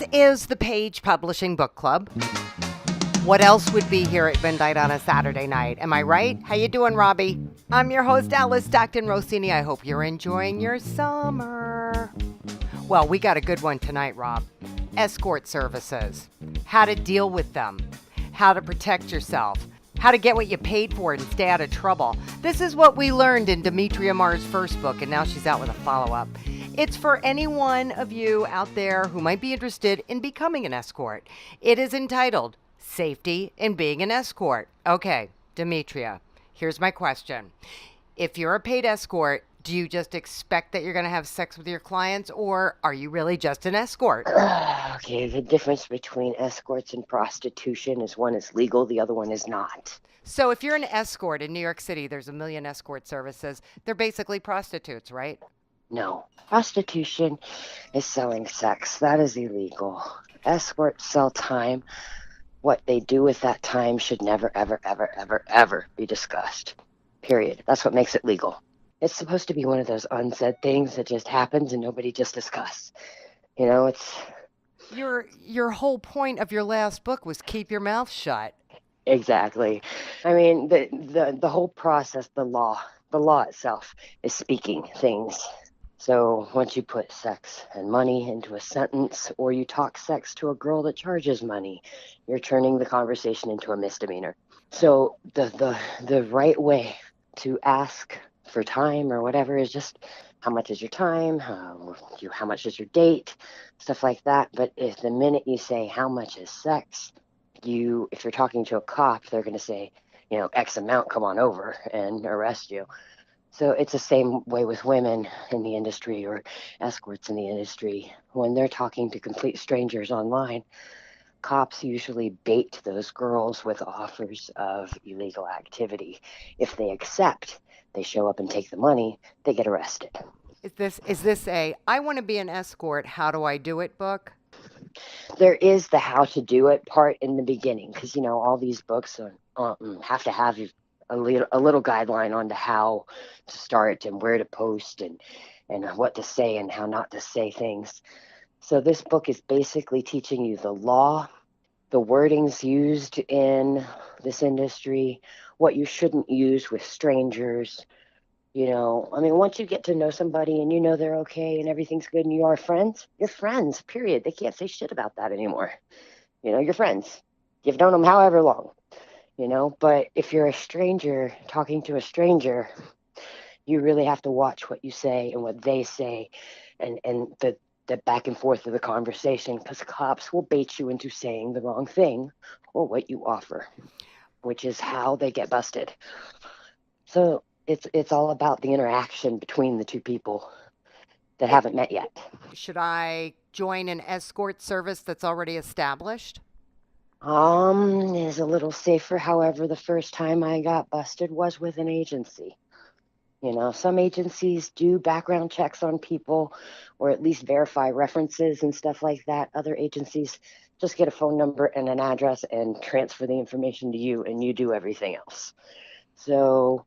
This is the Page Publishing Book Club. What else would be here at midnight on a Saturday night? Am I right? How you doing, Robbie? I'm your host, Alice Stockton Rossini. I hope you're enjoying your summer. Well, we got a good one tonight, Rob. Escort services. How to deal with them. How to protect yourself. How to get what you paid for and stay out of trouble. This is what we learned in Demetria Marr's first book, and now she's out with a follow-up. It's for any one of you out there who might be interested in becoming an escort. It is entitled Safety in Being an Escort. Okay, Demetria, here's my question. If you're a paid escort, do you just expect that you're going to have sex with your clients, or are you really just an escort? Okay, the difference between escorts and prostitution is one is legal, the other one is not. So if you're an escort in New York City, there's a million escort services. They're basically prostitutes, right? No. Prostitution is selling sex. That is illegal. Escorts sell time. What they do with that time should never, ever, ever, ever, ever be discussed. Period. That's what makes it legal. It's supposed to be one of those unsaid things that just happens and nobody just discuss. You know, it's... Your whole point of your last book was keep your mouth shut. Exactly. I mean, the whole process, the law itself is speaking things. So once you put sex and money into a sentence, or you talk sex to a girl that charges money, you're turning the conversation into a misdemeanor. So the right way to ask for time or whatever is just how much is your time, how much is your date, stuff like that. But if the minute you say how much is sex, if you're talking to a cop, they're going to say, X amount, come on over and arrest you. So it's the same way with women in the industry or escorts in the industry. When they're talking to complete strangers online, cops usually bait those girls with offers of illegal activity. If they accept, they show up and take the money, they get arrested. Is this a I want to be an escort, how do I do it book? There is the how to do it part in the beginning, because all these books have to have a little guideline on to how to start and where to post and what to say and how not to say things. So this book is basically teaching you the law, the wordings used in this industry, what you shouldn't use with strangers. Once you get to know somebody and they're okay and everything's good and you are friends, you're friends, period. They can't say shit about that anymore. You're friends. You've known them however long. But if you're a stranger talking to a stranger, you really have to watch what you say and what they say and the back and forth of the conversation, because cops will bait you into saying the wrong thing or what you offer, which is how they get busted. So it's all about the interaction between the two people that haven't met yet. Should I join an escort service that's already established? Is a little safer. However, the first time I got busted was with an agency. Some agencies do background checks on people or at least verify references and stuff like that. Other agencies just get a phone number and an address and transfer the information to you, and you do everything else. So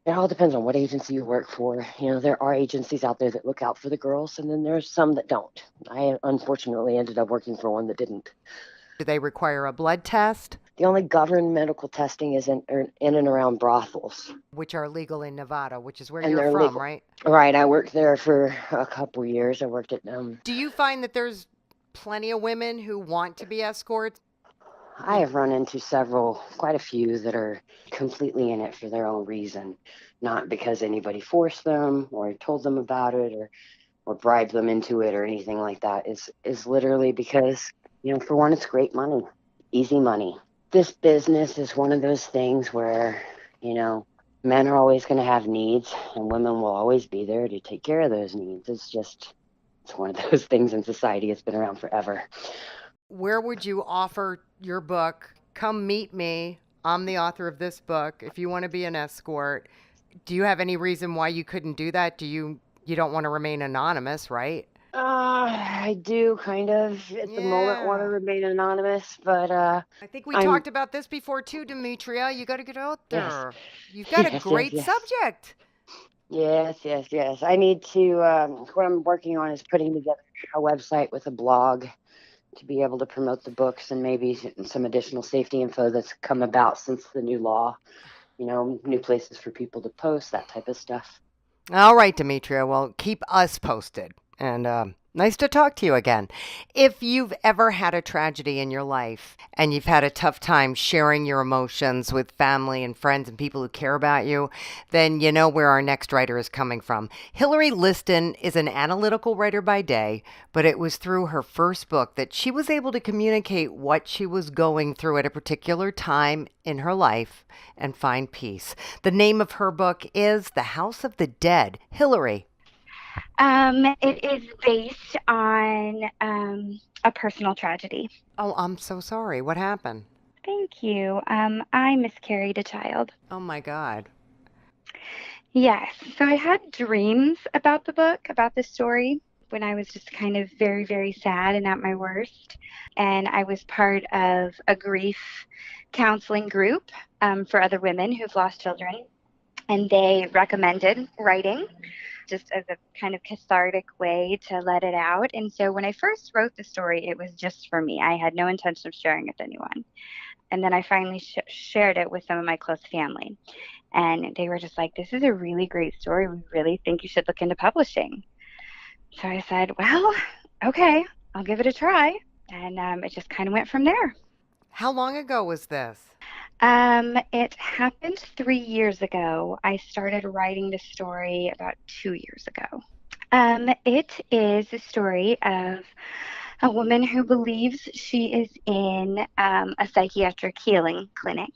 it all depends on what agency you work for. There are agencies out there that look out for the girls, and then there's some that don't. I unfortunately ended up working for one that didn't. Do they require a blood test? The only governed medical testing is in and around brothels, which are legal in Nevada, which is where you're from, legal. Right? Right. I worked there for a couple years. I worked at Do you find that there's plenty of women who want to be escorts? I have run into quite a few that are completely in it for their own reason, not because anybody forced them or told them about it or bribed them into it or anything like that. Is literally because, for one, it's great money, easy money. This business is one of those things where, men are always going to have needs and women will always be there to take care of those needs. It's one of those things in society. It's been around forever. Where would you offer your book? Come meet me. I'm the author of this book. If you want to be an escort, do you have any reason why you couldn't do that? You don't want to remain anonymous, right? I do kind of at the moment want to remain anonymous, but I think we talked about this before too, Demetria. You got to get out there. Yes. You've got a great subject. Yes. I need to, what I'm working on is putting together a website with a blog to be able to promote the books and maybe some additional safety info that's come about since the new law, new places for people to post, that type of stuff. All right, Demetria. Well, keep us posted. And nice to talk to you again. If you've ever had a tragedy in your life and you've had a tough time sharing your emotions with family and friends and people who care about you, then you know where our next writer is coming from. Hillary Liston is an analytical writer by day, but it was through her first book that she was able to communicate what she was going through at a particular time in her life and find peace. The name of her book is The House of the Dead. Hillary. It is based on a personal tragedy. Oh, I'm so sorry. What happened? Thank you. I miscarried a child. Oh my God. Yes. So I had dreams about the book, about the story, when I was just kind of very, very sad and at my worst. And I was part of a grief counseling group for other women who've lost children. And they recommended writing just as a kind of cathartic way to let it out. And so when I first wrote the story, it was just for me. I had no intention of sharing it with anyone. And then I finally shared it with some of my close family. And they were just like, this is a really great story. We really think you should look into publishing. So I said, well, okay, I'll give it a try. And it just kind of went from there. How long ago was this? It happened 3 years ago. I started writing the story about 2 years ago. It is a story of a woman who believes she is in a psychiatric healing clinic,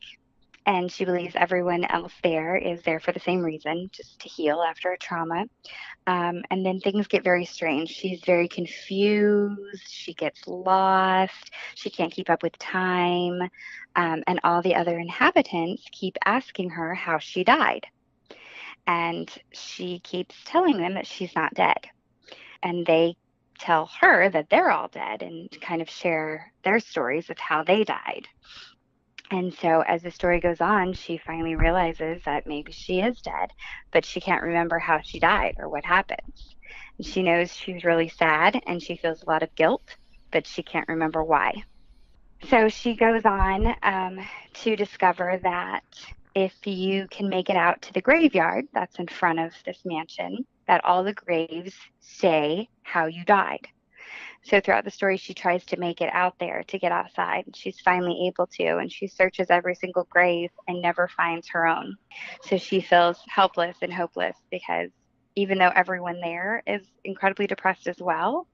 and she believes everyone else there is there for the same reason, just to heal after a trauma. And then things get very strange. She's very confused. She gets lost. She can't keep up with time. And all the other inhabitants keep asking her how she died. And she keeps telling them that she's not dead. And they tell her that they're all dead and kind of share their stories of how they died. And so as the story goes on, she finally realizes that maybe she is dead, but she can't remember how she died or what happens. And she knows she's really sad and she feels a lot of guilt, but she can't remember why. So she goes on to discover that if you can make it out to the graveyard that's in front of this mansion, that all the graves say how you died. So throughout the story, she tries to make it out there to get outside. She's finally able to, and she searches every single grave and never finds her own. So she feels helpless and hopeless because even though everyone there is incredibly depressed as well,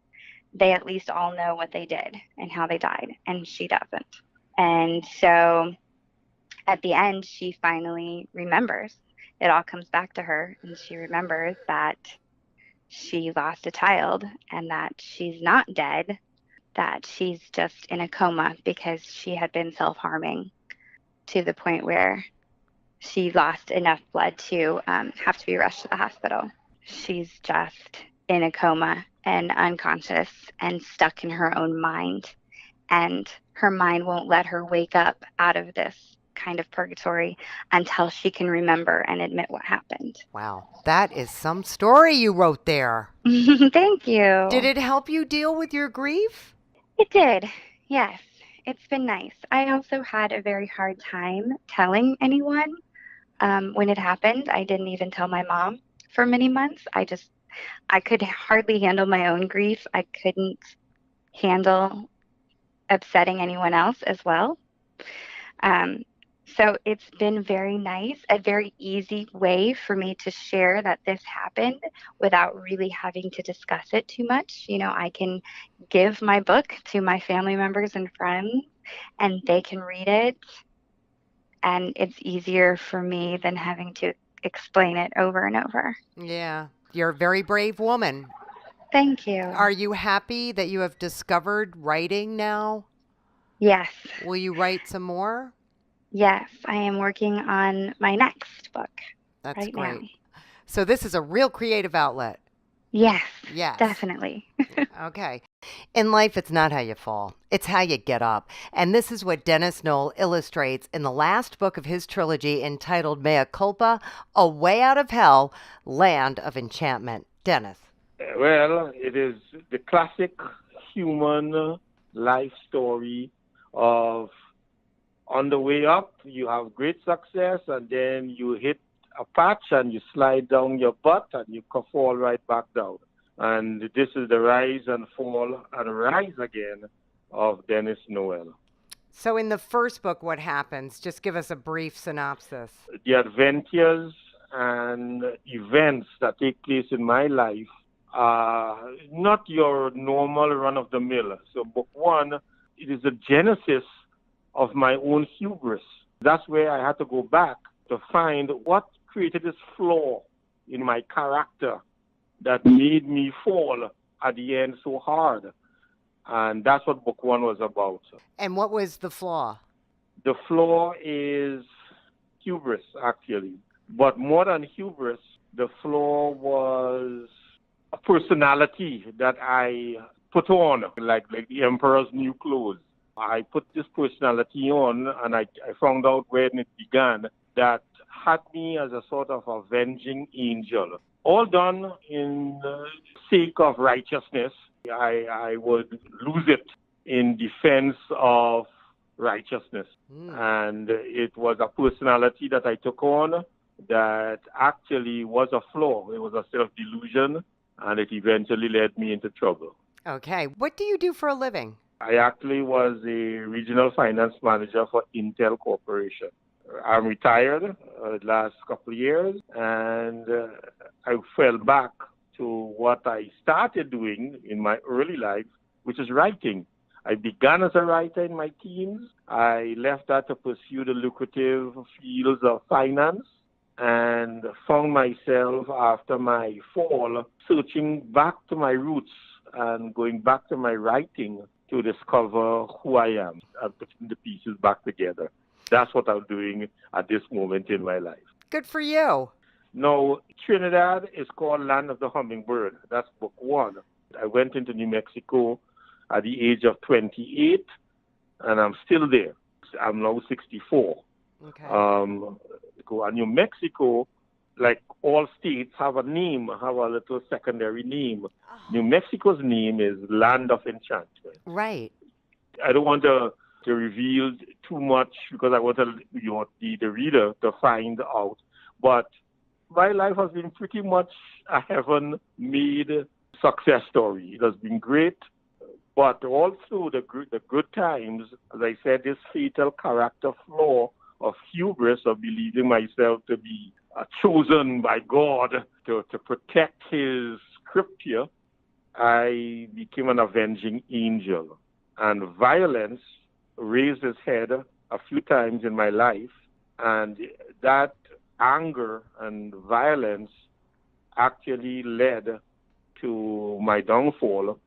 they at least all know what they did and how they died, and she doesn't. And so at the end, she finally remembers. It all comes back to her, and she remembers that she lost a child and that she's not dead, that she's just in a coma because she had been self-harming to the point where she lost enough blood to have to be rushed to the hospital. She's just in a coma and unconscious and stuck in her own mind. And her mind won't let her wake up out of this kind of purgatory until she can remember and admit what happened. Wow, that is some story you wrote there. Thank you. Did it help you deal with your grief? It did, yes. It's been nice. I also had a very hard time telling anyone when it happened. I didn't even tell my mom for many months. I could hardly handle my own grief. I couldn't handle upsetting anyone else as well. So it's been very nice, a very easy way for me to share that this happened without really having to discuss it too much. I can give my book to my family members and friends and they can read it. And it's easier for me than having to explain it over and over. Yeah, you're a very brave woman. Thank you. Are you happy that you have discovered writing now? Yes. Will you write some more? Yes, I am working on my next book. That's right great. Now. So this is a real creative outlet. Yes. Yes. Definitely. Okay. In life, it's not how you fall. It's how you get up. And this is what Dennis Knoll illustrates in the last book of his trilogy entitled Mea Culpa, A Way Out of Hell, Land of Enchantment. Dennis. Well, it is the classic human life story of on the way up, you have great success, and then you hit a patch and you slide down your butt and you fall right back down. And this is the rise and fall and rise again of Dennis Noel. So in the first book, what happens? Just give us a brief synopsis. The adventures and events that take place in my life are not your normal run-of-the-mill. So book one, it is the genesis of my own hubris. That's where I had to go back to find what created this flaw in my character that made me fall at the end so hard. And that's what book one was about. And what was the flaw? The flaw is hubris, actually. But more than hubris, the flaw was a personality that I put on, like the emperor's new clothes. I put this personality on, and I found out when it began that had me as a sort of avenging angel. All done in the sake of righteousness. I would lose it in defense of righteousness. And it was a personality that I took on that actually was a flaw. It was a self-delusion, and it eventually led me into trouble. Okay. What do you do for a living? I actually was a regional finance manager for Intel Corporation. I'm retired the last couple of years, and I fell back to what I started doing in my early life, which is writing. I began as a writer in my teens. I left that to pursue the lucrative fields of finance and found myself after my fall searching back to my roots and going back to my writing to discover who I am and putting the pieces back together. That's what I'm doing at this moment in my life. Good for you. Now, Trinidad is called Land of the Hummingbird. That's book one. I went into New Mexico at the age of 28, and I'm still there. I'm now 64. Okay. And New Mexico, like all states, have a name, have a little secondary name. Oh. New Mexico's name is Land of Enchantment. Right. I don't want to reveal too much because I want the reader to find out. But my life has been pretty much a heaven-made success story. It has been great, but also the good times, as I said, this fatal character flaw of hubris, of believing myself to be chosen by God to protect his scripture, I became an avenging angel. And violence raised its head a few times in my life, and that anger and violence actually led to my downfall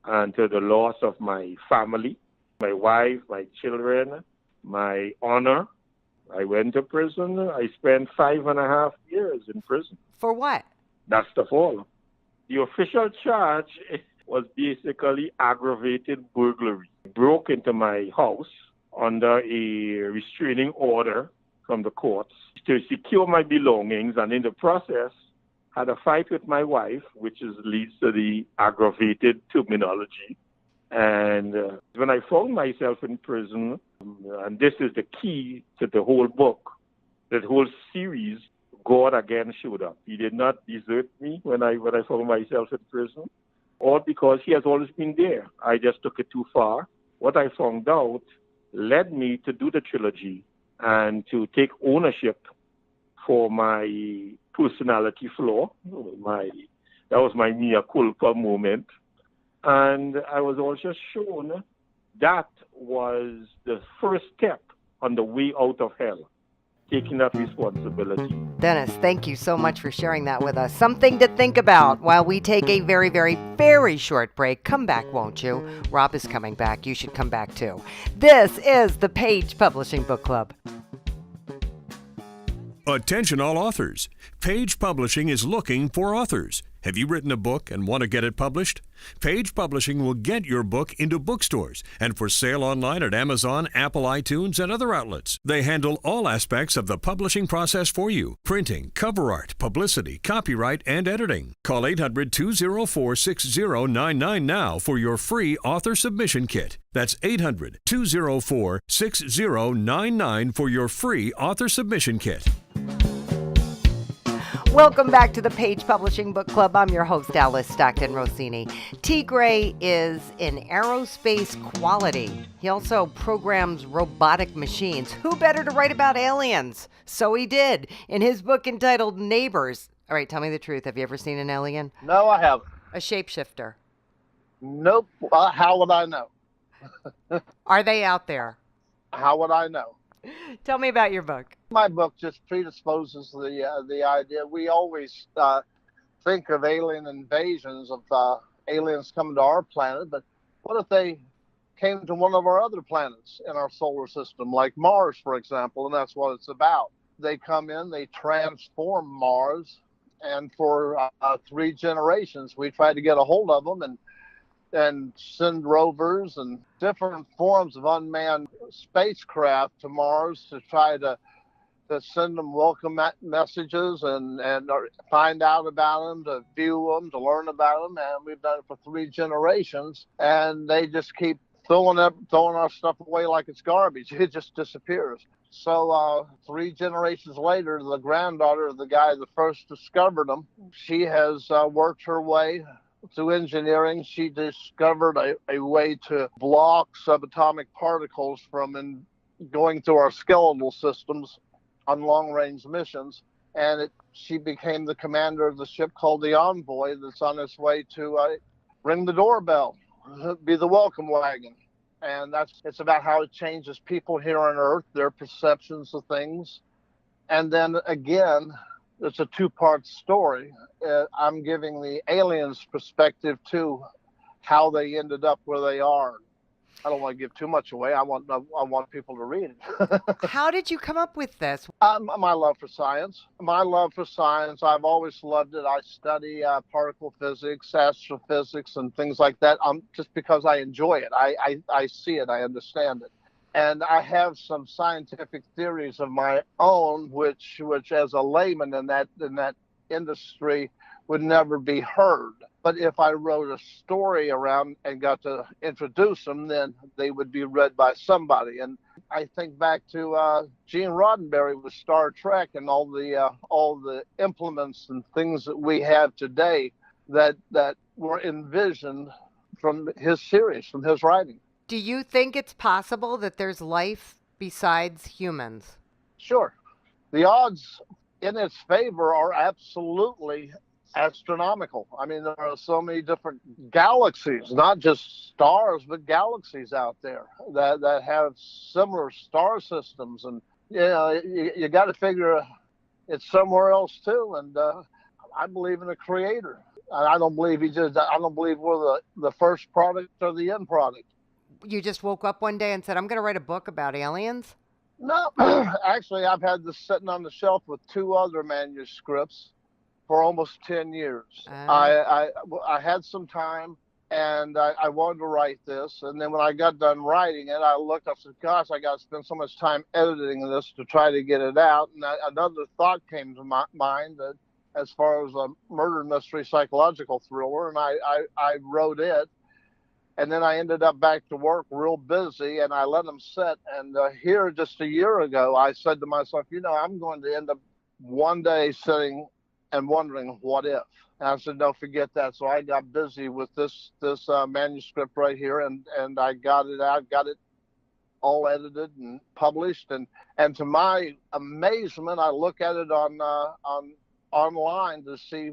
and to the loss of my family, my wife, my children, my honor. I went to prison. I spent 5.5 years in prison. For what? That's the fall. The official charge was basically aggravated burglary. Broke into my house under a restraining order from the courts to secure my belongings, and in the process had a fight with my wife, which leads to the aggravated terminology. And when I found myself in prison, and this is the key to the whole book, that whole series, God again showed up. He did not desert me when I found myself in prison, all because he has always been there. I just took it too far. What I found out led me to do the trilogy and to take ownership for my personality flaw. That was my mea culpa moment. And I was also shown that was the first step on the way out of hell, taking that responsibility. Dennis, thank you so much for sharing that with us. Something to think about while we take a very, very, very short break. Come back, won't you? Rob is coming back. You should come back too. This is the Page Publishing Book Club. Attention all authors. Page Publishing is looking for authors. Have you written a book and want to get it published? Page Publishing will get your book into bookstores and for sale online at Amazon, Apple iTunes, and other outlets. They handle all aspects of the publishing process for you: printing, cover art, publicity, copyright, and editing. Call 800-204-6099 now for your free author submission kit. That's 800-204-6099 for your free author submission kit. Welcome back to the Page Publishing Book Club. I'm your host, Alice Stockton Rossini. T. Gray is in aerospace quality. He also programs robotic machines. Who better to write about aliens? So he did in his book entitled Neighbors. All right, tell me the truth. Have you ever seen an alien? No, I haven't. A shapeshifter. Nope. How would I know? Are they out there? How would I know? Tell me about your book. My book just predisposes the idea. We always think of alien invasions, of aliens coming to our planet, but what if they came to one of our other planets in our solar system, like Mars, for example, and that's what it's about. They come in, they transform Mars, and for 3 generations, we tried to get a hold of them and send rovers and different forms of unmanned spacecraft to Mars to try to send them welcome messages and find out about them, to view them, to learn about them. And we've done it for 3 generations, and they just keep throwing our stuff away like it's garbage. It just disappears. So 3 generations later, the granddaughter of the guy that first discovered them, she has worked her way through engineering. She discovered a way to block subatomic particles from going through our skeletal systems on long-range missions. And she became the commander of the ship called the Envoy that's on its way to ring the doorbell, be the welcome wagon. And it's about how it changes people here on Earth, their perceptions of things. And then again, it's a 2-part story. I'm giving the aliens' perspective to how they ended up where they are. I don't want to give too much away. I want people to read it. How did you come up with this? My love for science. I've always loved it. I study particle physics, astrophysics, and things like that. Just because I enjoy it. I see it. I understand it. And I have some scientific theories of my own, which as a layman in that industry would never be heard. But if I wrote a story around and got to introduce them, then they would be read by somebody. And I think back to Gene Roddenberry with Star Trek and all the implements and things that we have today that were envisioned from his series, from his writing. Do you think it's possible that there's life besides humans? Sure. The odds in its favor are absolutely astronomical. I mean, there are so many different galaxies, not just stars, but galaxies out there that have similar star systems. And, you got to figure it's somewhere else too. And I believe in a creator. I don't believe we're the first product or the end product. You just woke up one day and said, I'm going to write a book about aliens? No, actually, I've had this sitting on the shelf with 2 other manuscripts for almost 10 years. I had some time, and I wanted to write this. And then when I got done writing it, I looked, I said, gosh, I got to spend so much time editing this to try to get it out. And another thought came to my mind that as far as a murder mystery psychological thriller, and I wrote it. And then I ended up back to work real busy, and I let them sit. And here just a year ago, I said to myself, I'm going to end up one day sitting and wondering what if. And I said, no, forget that. So I got busy with this manuscript right here, and I got it out, got it all edited and published. And to my amazement, I look at it on online to see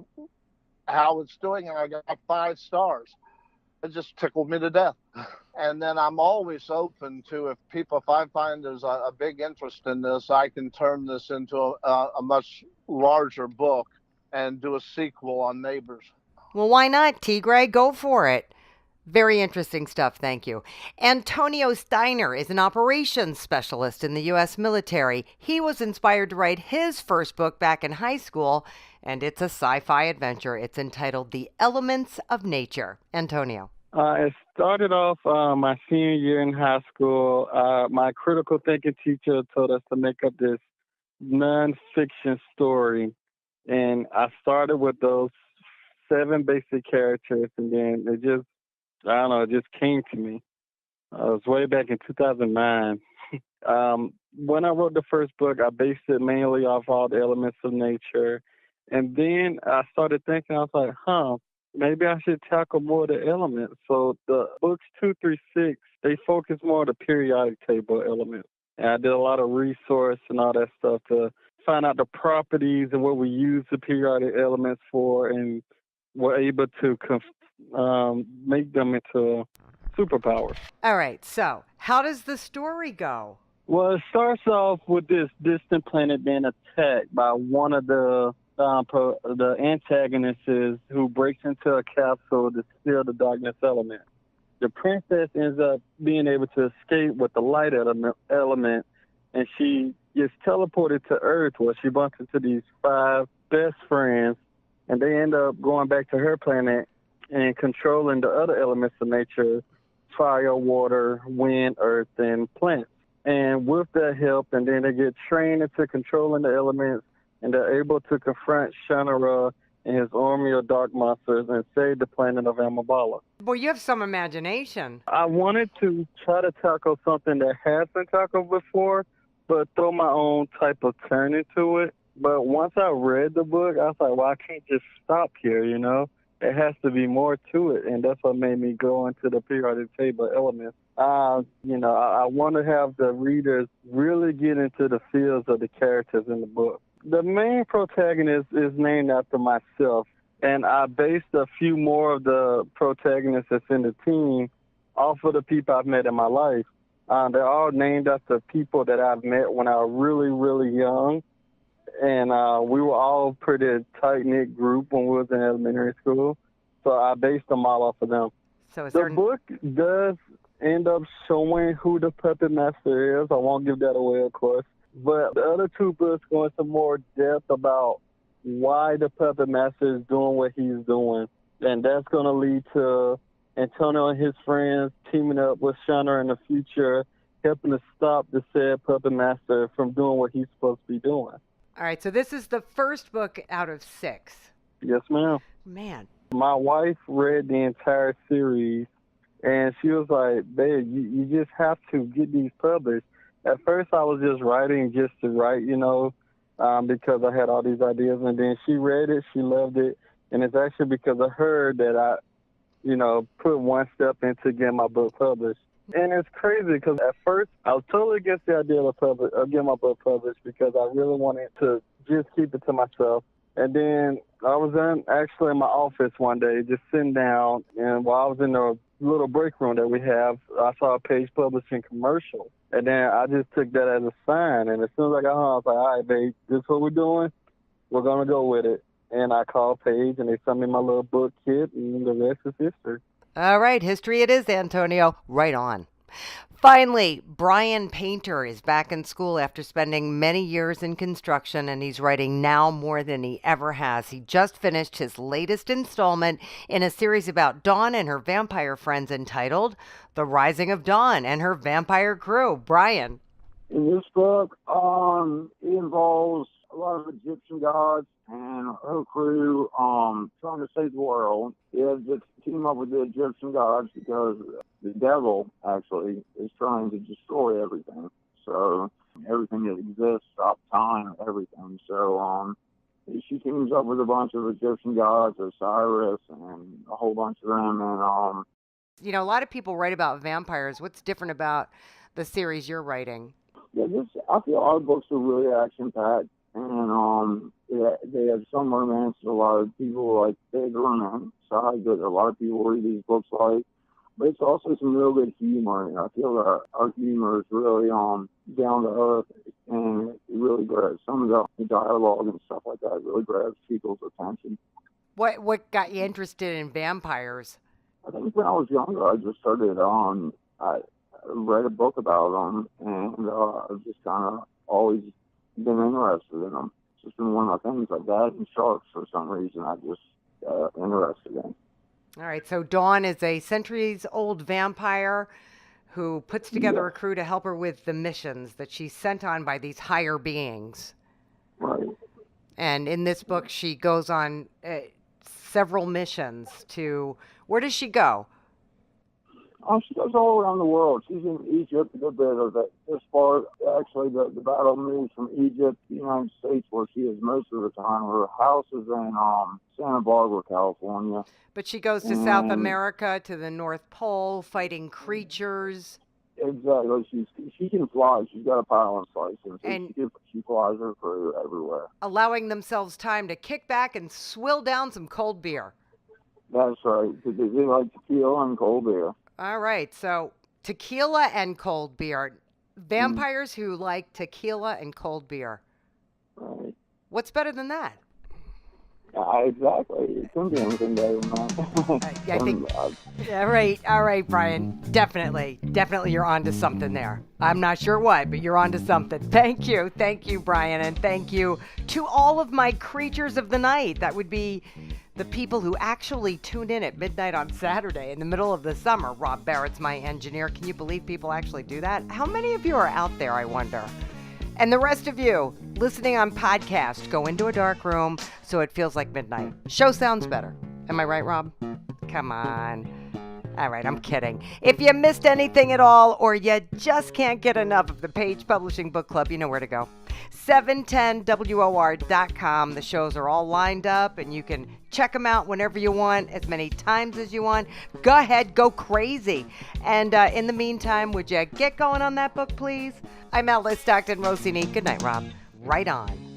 how it's doing, and I got 5 stars. It just tickled me to death. And then I'm always open to, if I find there's a big interest in this, I can turn this into a much larger book and do a sequel on Neighbors. Well, why not, T. Gray? Go for it. Very interesting stuff, thank you. Antonio Steiner is an operations specialist in the U.S. military. He was inspired to write his first book back in high school, and it's a sci-fi adventure. It's entitled The Elements of Nature. Antonio. It started off my senior year in high school. My critical thinking teacher told us to make up this nonfiction story, and I started with those 7 basic characters, and then it just, I don't know, it just came to me. It was way back in 2009. When I wrote the first book, I based it mainly off all the elements of nature. And then I started thinking, I was like, maybe I should tackle more of the elements. So the books 2 through 6, they focus more on the periodic table elements. And I did a lot of resource and all that stuff to find out the properties and what we use the periodic elements for, and we're able to make them into superpowers. All right, so how does the story go? Well, it starts off with this distant planet being attacked by one of the antagonists who breaks into a capsule to steal the darkness element. The princess ends up being able to escape with the light element, and she gets teleported to Earth, where she bumps into these 5 best friends, and they end up going back to her planet and controlling the other elements of nature: fire, water, wind, earth, and plants. And with that help, and then they get trained into controlling the elements, and they're able to confront Shannara and his army of dark monsters and save the planet of Amabala. Boy, you have some imagination. I wanted to try to tackle something that has been tackled before, but throw my own type of turn into it. But once I read the book, I was like, well, I can't just stop here, you know? It has to be more to it, and that's what made me go into the periodic table elements. I want to have the readers really get into the feels of the characters in the book. The main protagonist is named after myself, and I based a few more of the protagonists that's in the team off of the people I've met in my life. They're all named after people that I've met when I was really, really young. And we were all pretty tight-knit group when we was in elementary school. So I based them all off of them. So is the book does end up showing who the puppet master is. I won't give that away, of course. But the other 2 books go into more depth about why the puppet master is doing what he's doing. And that's going to lead to Antonio and his friends teaming up with Shannara in the future, helping to stop the said puppet master from doing what he's supposed to be doing. All right, so this is the first book out of 6. Yes, ma'am. Man. My wife read the entire series, and she was like, babe, you just have to get these published. At first, I was just writing just to write, because I had all these ideas. And then she read it, she loved it, and it's actually because of her that I, put one step into getting my book published. And it's crazy because at first I was totally against the idea of getting my book published because I really wanted to just keep it to myself. And then I was actually in my office one day just sitting down, and while I was in the little break room that we have, I saw a Page Publishing commercial. And then I just took that as a sign. And as soon as I got home, I was like, all right, babe, this is what we're doing. We're going to go with it. And I called Page, and they sent me my little book kit, and the rest is history. All right, history it is, Antonio. Right on. Finally, Brian Painter is back in school after spending many years in construction, and he's writing now more than he ever has. He just finished his latest installment in a series about Dawn and her vampire friends entitled The Rising of Dawn and Her Vampire Crew. Brian. In this book, it involves a lot of Egyptian gods and her crew trying to save the world. They have to team up with the Egyptian gods because the devil actually is trying to destroy everything. So everything that exists, stop time, everything. So she teams up with a bunch of Egyptian gods, Osiris, and a whole bunch of them. And a lot of people write about vampires. What's different about the series you're writing? Yeah, I feel our books are really action-packed. And they have some romance that a lot of people like big romance side that a lot of people read these books like. But it's also some real good humor. And I feel that our humor is really down to earth, and it really grabs some of the dialogue and stuff like that. Really grabs people's attention. What got you interested in vampires? I think when I was younger, I just started I read a book about them, and I've just kind of always been interested in them. just been one of my things like that, and sharks for some reason I just interested in. All right, so Dawn is a centuries-old vampire who puts together a crew to help her with the missions that she's sent on by these higher beings. Right. And in this book, she goes on several missions to... Where does she go? She goes all around the world. She's in Egypt, a good bit of it. As far, actually, the battle moves from Egypt to the United States, where she is most of the time. Her house is in Santa Barbara, California. But she goes to South America, to the North Pole, fighting creatures. Exactly. She can fly. She's got a pilot's license. And she flies her crew everywhere. Allowing themselves time to kick back and swill down some cold beer. That's right, because they like tequila and cold beer. All right, so tequila and cold beer. Vampires who like tequila and cold beer. Right. What's better than that? Exactly. It couldn't be anything better than that. I think. All right, Brian. Definitely you're onto something there. I'm not sure what, but you're onto something. Thank you, Brian, and thank you to all of my creatures of the night. That would be the people who actually tune in at midnight on Saturday in the middle of the summer. Rob Barrett's my engineer. Can you believe people actually do that? How many of you are out there, I wonder? And the rest of you listening on podcast, go into a dark room so it feels like midnight. Show sounds better. Am I right, Rob? Come on. All right, I'm kidding. If you missed anything at all, or you just can't get enough of the Page Publishing Book Club, you know where to go. 710WOR.com. The shows are all lined up, and you can check them out whenever you want, as many times as you want. Go ahead, go crazy. And in the meantime, would you get going on that book, please? I'm Alice Stockton Rossini. Good night, Rob. Right on.